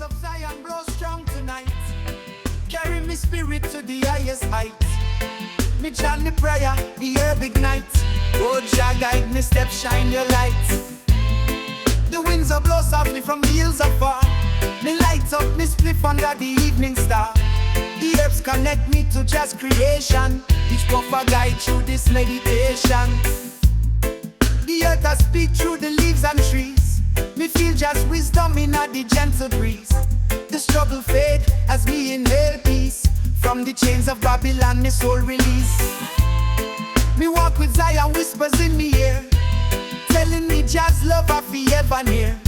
of Zion blow strong tonight. Carry me spirit to the highest height. Me chant the prayer, the herb ignite. Oh Jah, guide me step, shine your light. The winds are blow softly from the hills afar. Me light up me spliff under the evening star. The herbs connect me to Jah's creation. Each puff a guide through this meditation. The earth I speak through the leaves and trees. Me feel Jah's wisdom in the gentle breeze. The struggle fade as me inhale peace. From the chains of Babylon, me soul release. Me walk with Zion whispers in me ear, telling me Jah's love I forever near.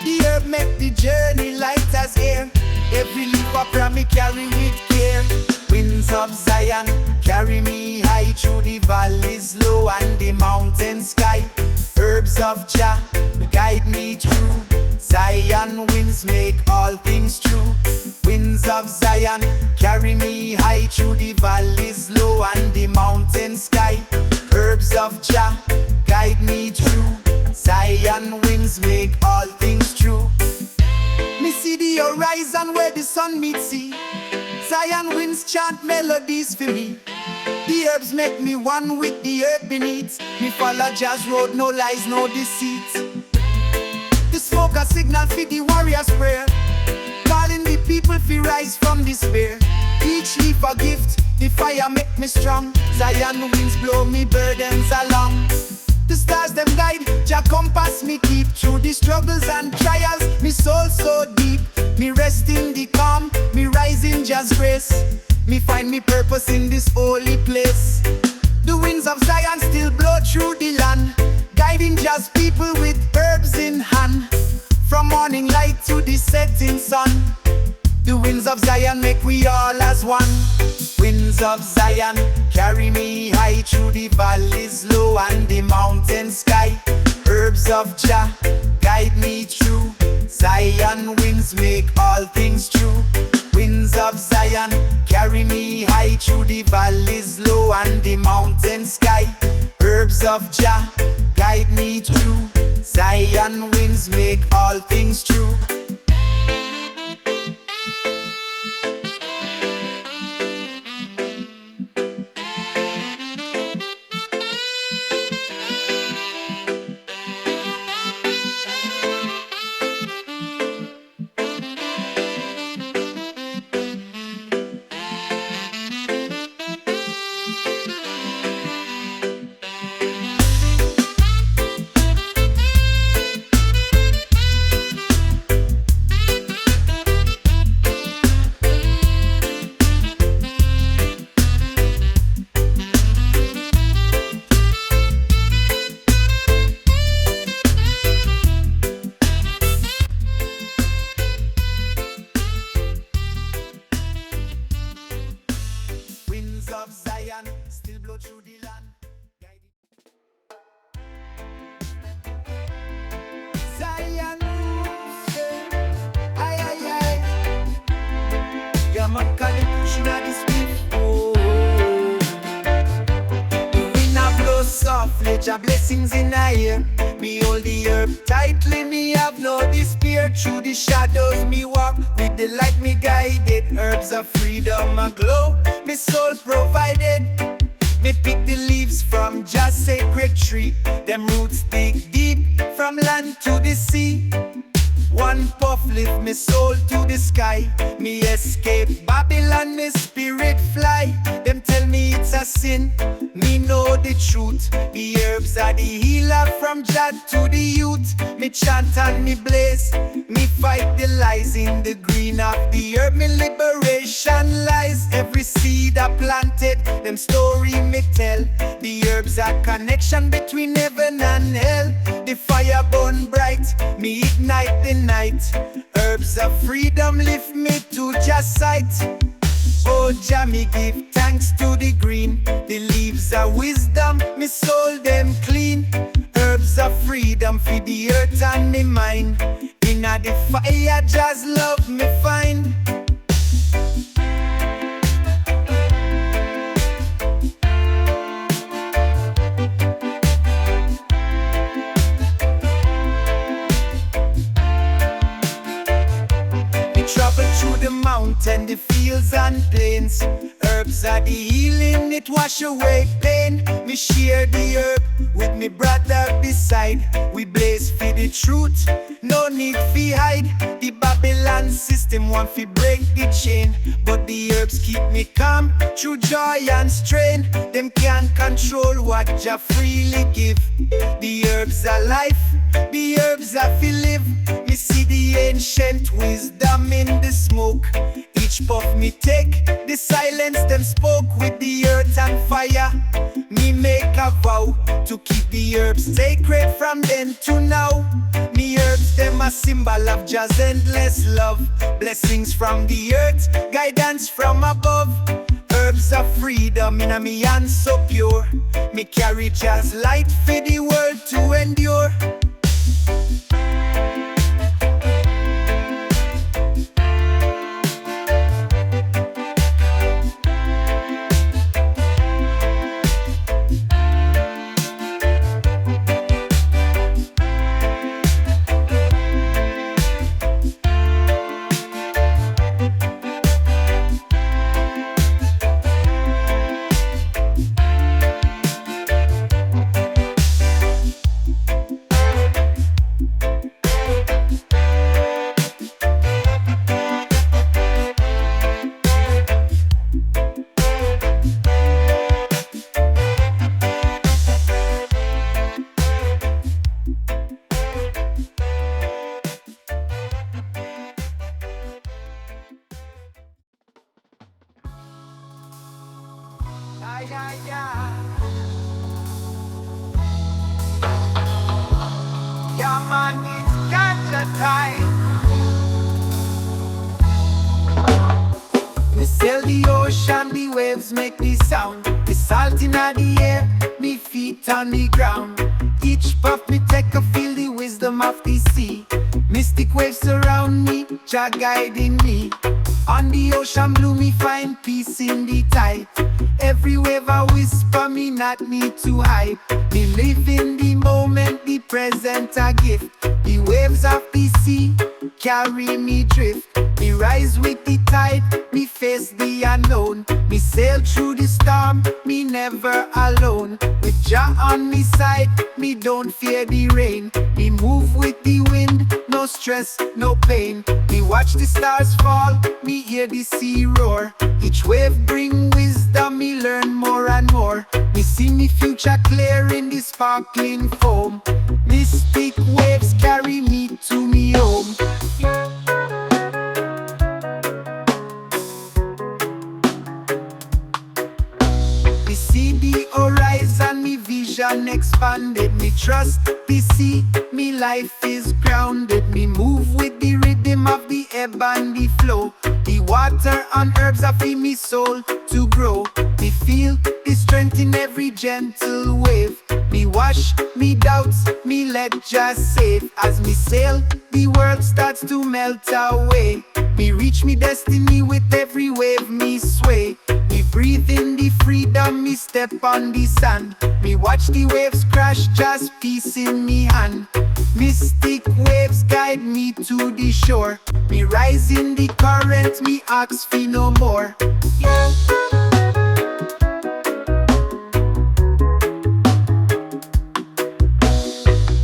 The herb make the journey light as air. Every leaf I me carry with care. Winds of Zion carry me high through the valleys low and the mountain sky. Herbs of Jah guide me through. Zion winds make all things true. Winds of Zion carry me high through the valleys low and the mountain sky. Herbs of Jah guide me through. Zion winds make all things true. Me see the horizon where the sun meets sea. Zion winds chant melodies for me. The herbs make me one with the earth beneath. Me follow Jah's road, no lies, no deceit. The smoke a signal for the warrior's prayer, calling the people to rise from despair. Each leaf a gift, the fire make me strong. Zion winds blow me burdens along. The stars them guide, Jah compass me keep. Through the struggles and trials, me soul so deep. Me rest in the calm, me rise in Jah's grace. Me find me purpose in this holy place. The winds of Zion still blow through the land, guiding Jah's people with herbs in hand. From morning light to the setting sun, the winds of Zion make we all as one. Winds of Zion carry me high through the valleys low and the mountain sky. Herbs of Jah guide me through. Zion winds make all things true. Winds of Zion carry me high through the valleys low and the mountain sky. Herbs of Jah guide me through. Zion winds make all things true. Of Zion still blow through the land. Zion, ay ay ay. Yeah, man, call it pushing at the speed. Oh, the wind a blow softly, Jah blessings in the air. Me hold the herb tightly, me have no despair. Through the shadows me walk, with the light me guided. Herbs of freedom a glow, me soul provided. Me pick the leaves from Jah's sacred tree. Them roots dig deep, from land to the sea. One puff lift me soul to the sky. Me escape Babylon, me spirit fly. Them tell me it's a sin, me know the truth. The herbs are the healer from Jah to the youth. Me chant and me blaze, me fight the lies. In the green of the herb, me liberation lies. Every seed I planted, them story me tell. The herbs are connection between heaven and hell. The fire burn bright, me ignite the night. Herbs of freedom lift me to Jah's sight. Oh Jah, me give thanks to the green. The leaves are wisdom, me soul them clean. Herbs of freedom for the earth and me mind. Inna the fire, Jah's love me find. mountain, the fields and plains. Herbs are the healing, it wash away pain. Me share the herb with me brother beside. We blaze for the truth, no need fi hide. The Babylon system want fi break the chain, but the herbs keep me calm through joy and strain. Them can't control what Jah freely give. The herbs are life, the herbs are fi live. Me see the ancient wisdom in the smoke. Each puff me take, the silence them spoke. With the earth and fire, me make a vow to keep the herbs sacred from then to now. Me herbs them a symbol of Jah's endless love. Blessings from the earth, guidance from above. Herbs of freedom in a me hands so pure. Me carry Jah's light for the world to endure. Yeah, man, it's ganja time. Me sail the ocean, the waves make the sound. The salt in the air, me feet on the ground. Each puff me take a feel the wisdom of the sea. Mystic waves surround me, Jah guiding me. On the ocean blue me find peace in the tide. Every wave a whisper, me not need to hype. Me live in the moment, the present a gift. The waves of the sea carry me drift. Me rise with the tide, me face the unknown. Me sail through the storm, me never alone. With Jah on me side, me don't fear the rain. Me move with the wind, no stress, no pain. Me watch the stars fall, me hear the sea roar. Each wave bring wisdom, me learn more and more. Me see me future clear in the sparkling foam. Mystic waves carry me to me home. Me see the horizon, me vision expanded. Me trust the sea, me life is grounded. Me move with the rhythm of the ebb and the flow. The water and herbs are feed me soul to grow. Me feel the strength in every gentle wave. Me wash me doubts, me let Jah save. As me sail, the world starts to melt away. Me reach me destiny with every wave me sway. Me breathe in the freedom, me step on the sand. Me watch the waves crash, Jah's peace in me hand. Mystic waves guide me to the shore. Me rise in the current, me ask for no more.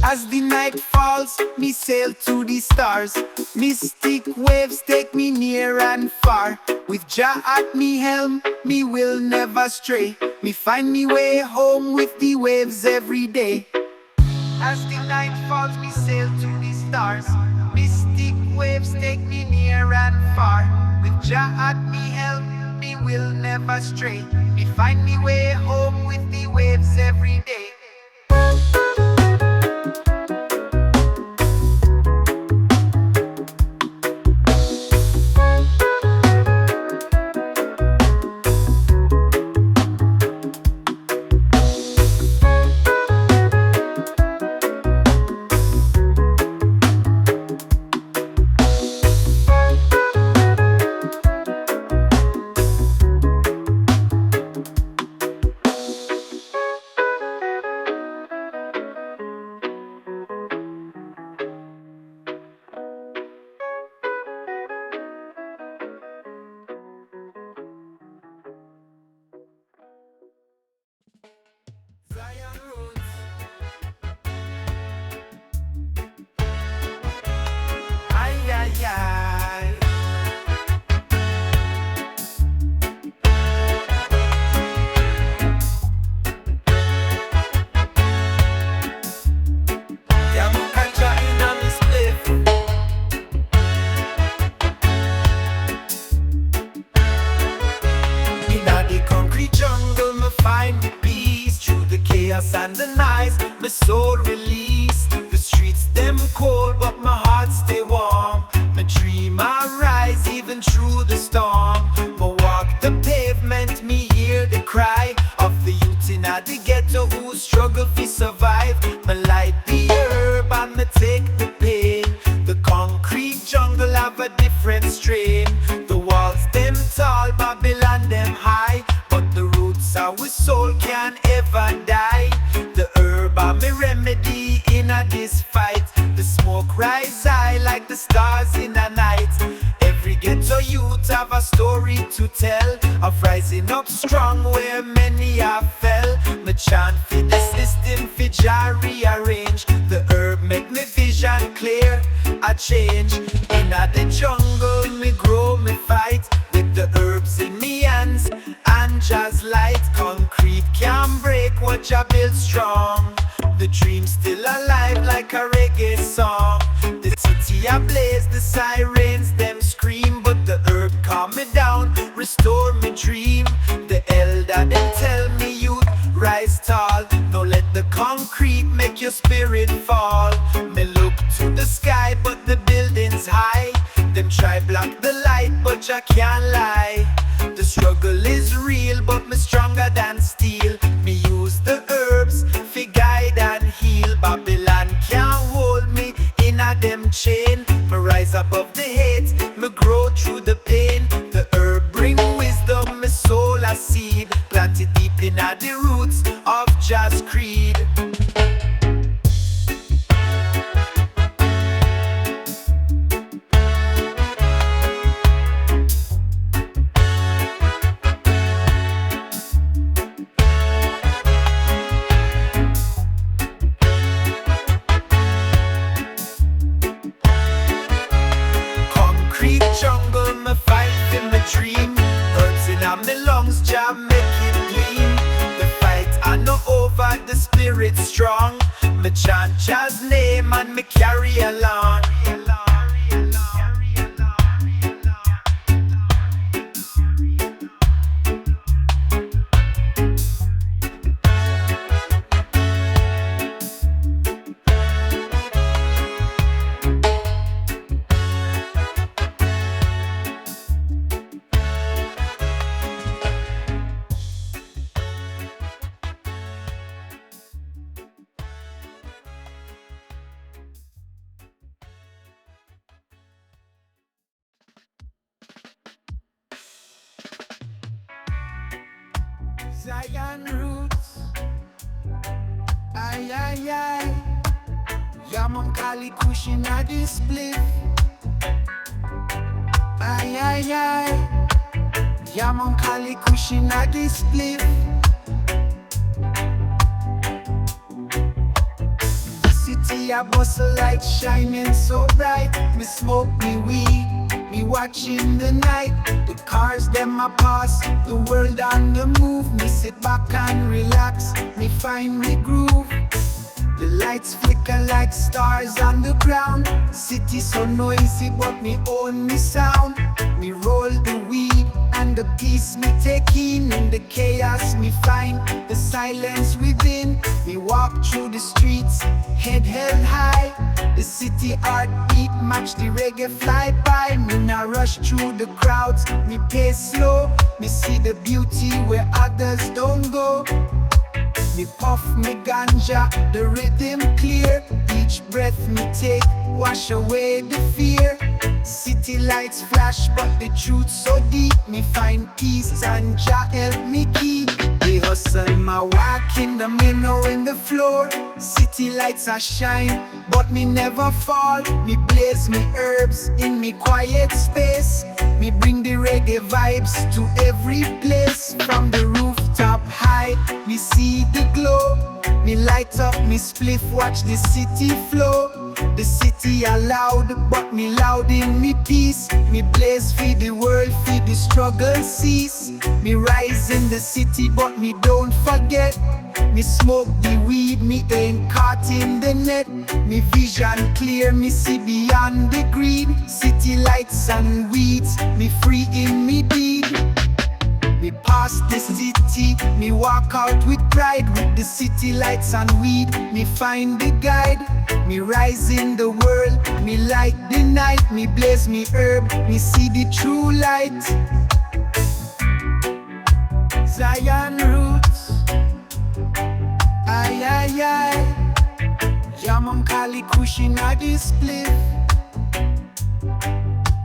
As the night falls, me sail to the stars. Mystic waves take me near and far. With Jah at me helm, me will never stray. Me find me way home with the waves every day. As the night falls, me sail to the stars. Mystic waves take me near and far. With Jah at me helm, me will never stray. Me find me way home with the waves every day. soul release. The streets them cold, but my heart stay warm. My dream I rise even through the storm. Me walk the pavement, me hear the cry of the youth in the ghetto who struggle to survive. Me light the herb and me take the pain. The concrete jungle have a different strain. The walls them tall, Babylon them high, but the roots our soul can't ever die. The herb are me remedy in this fight. The smoke rise high like the stars in the night. Every ghetto youth have a story to tell of rising up strong where many have fell. Me chant for the system, for Jah rearrange. The herb make me vision clear, a change. In the jungle me grow, me fight with the herbs in me hands and Jah's light. Concrete can't break what Jah built strong. The dream still alive like a reggae song. The city ablaze, the sirens them scream, but the herb calm me down, restore me dream. The elder them tell me youth rise tall. Don't let the concrete make your spirit fall. Me look to the sky but the buildings high. Them try block the light but Jah can't lie. The struggle is real but me stronger than steel. Me use the herbs fi guide and heal. Babylon can't hold me in a them chain. Me rise above the hate, me grow through the pain. The herb bring wisdom, me soul a seed, planted deep in the roots of Jah's creed. Jungle, me fight in my dream. Herbs in my lungs, Jah make it gleam. The fight I know over, the spirit strong. Me chant Jah's name and me carry along. Zion roots, ay ay ay. Yaman Kali cushion a display. Ay ay ay. Yaman Kali cushion a display. The city a bustle light shining so bright. Me smoke me weed, me watching the night. The cars them a pass, the world on the move. Me sit back and relax, me find me groove. The lights flicker like stars on the ground. City so noisy but me own me sound. Me roll the weed and the peace me take in the chaos me find the silence within. Me walk through the streets, head held high. The city heartbeat match the reggae fly by. Me not rush through the crowds, me pace slow. Me see the beauty where others don't go. Me puff me ganja, the rhythm clear. Each breath me take, wash away the fear. City lights flash, but the truth so deep. Me find peace and Jah help me keep. The hustle, my walk in the minnow in the floor. City lights are shine, but me never fall. Me blaze me herbs in me quiet space. Me bring the reggae vibes to every place. From the rooftop high, me see the glow. Me light up me spliff, watch the city flow. The city are loud, but me loud in me peace. Me blaze for the world, for the struggle cease. Me rise in the city, but me don't forget. Me smoke the weed, me ain't caught in the net. Me vision clear, me see beyond the greed. City lights and weeds, me free in me deed. We pass the city, me walk out with pride. With the city lights and weed, me find the guide. Me rise in the world, me light the night. Me blaze me herb, me see the true light. Zion roots, ay ay ay. Jamam Kali Kushin a display.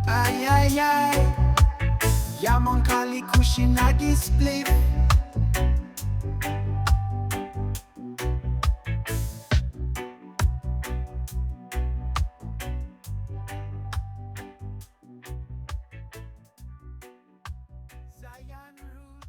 Ay ay ay. Yamon Kali Kushin a display. Zion roots.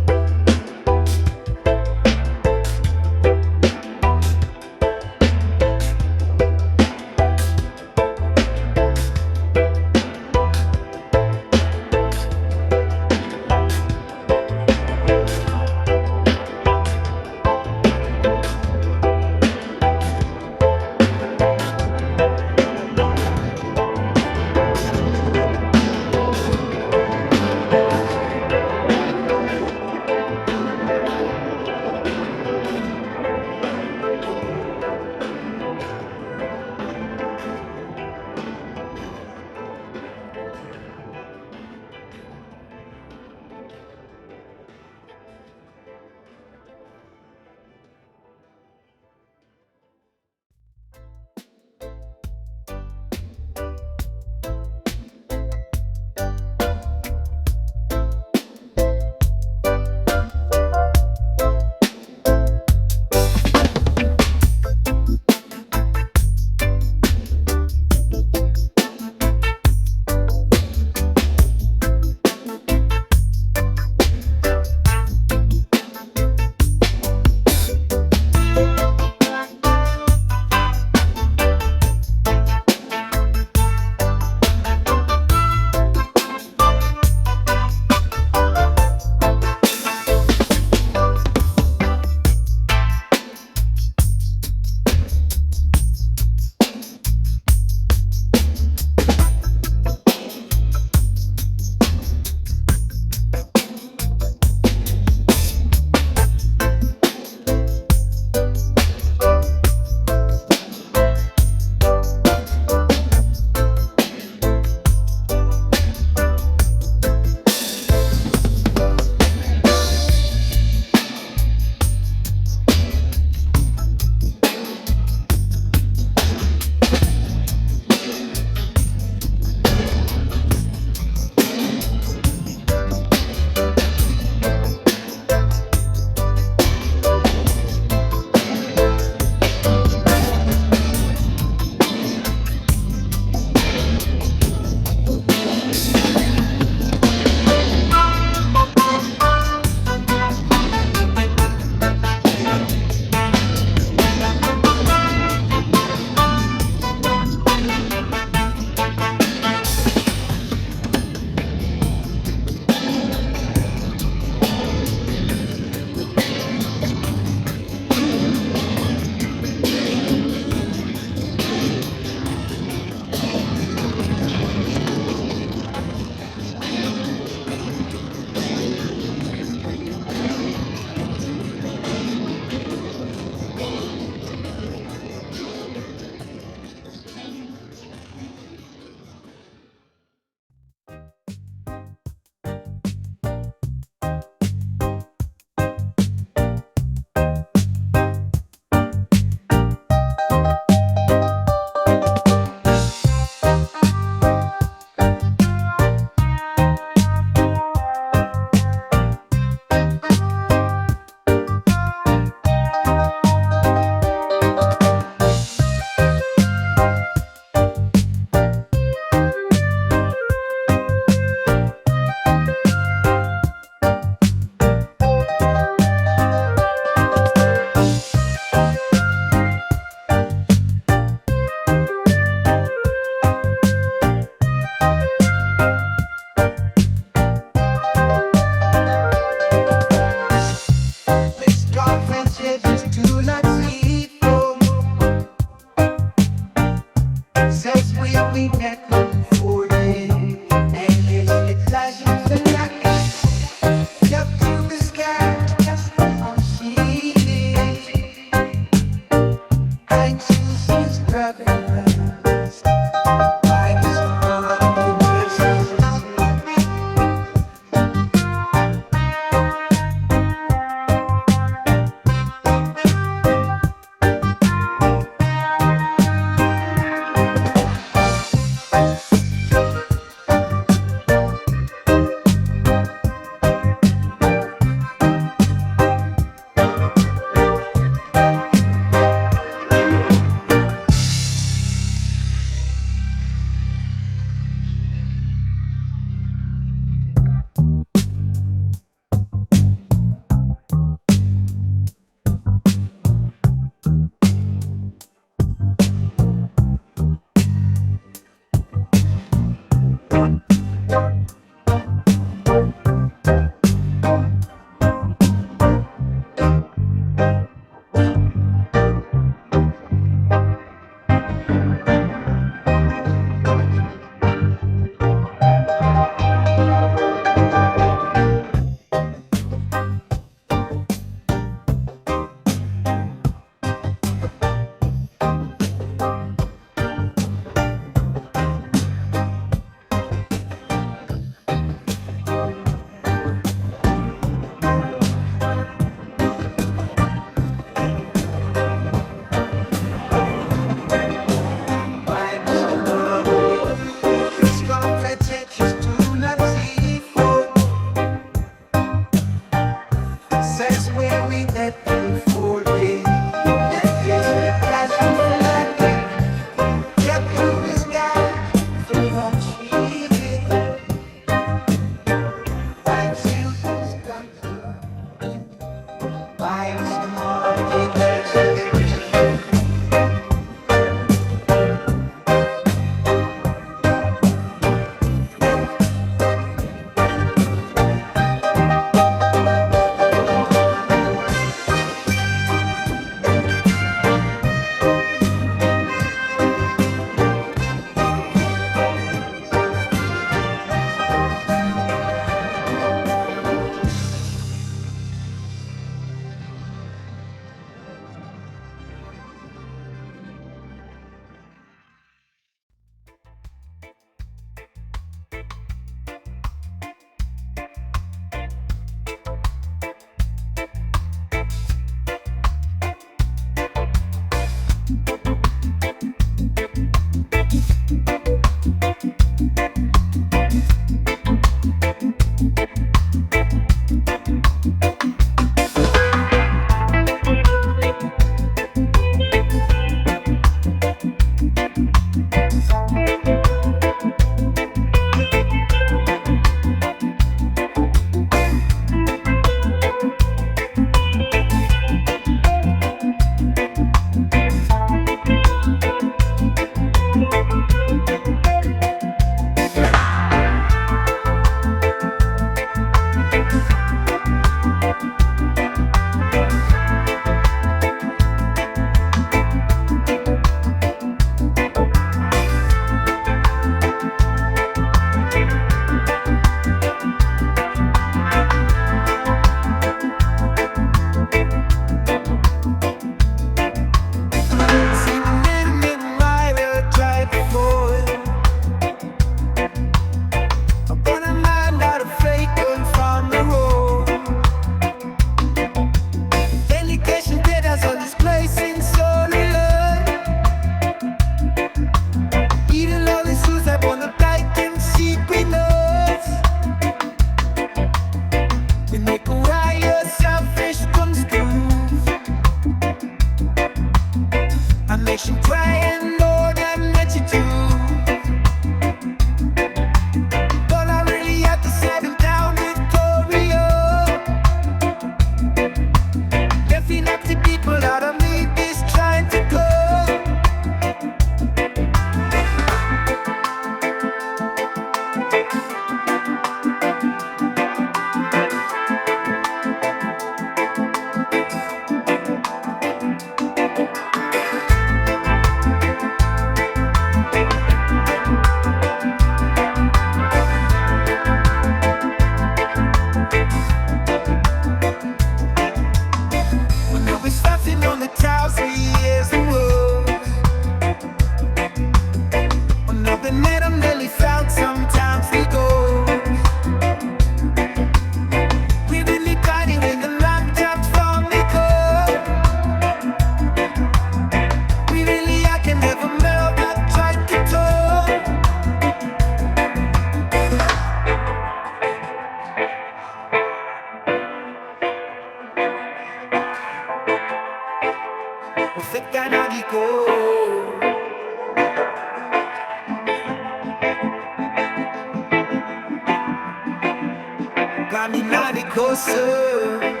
Caminhar de coça.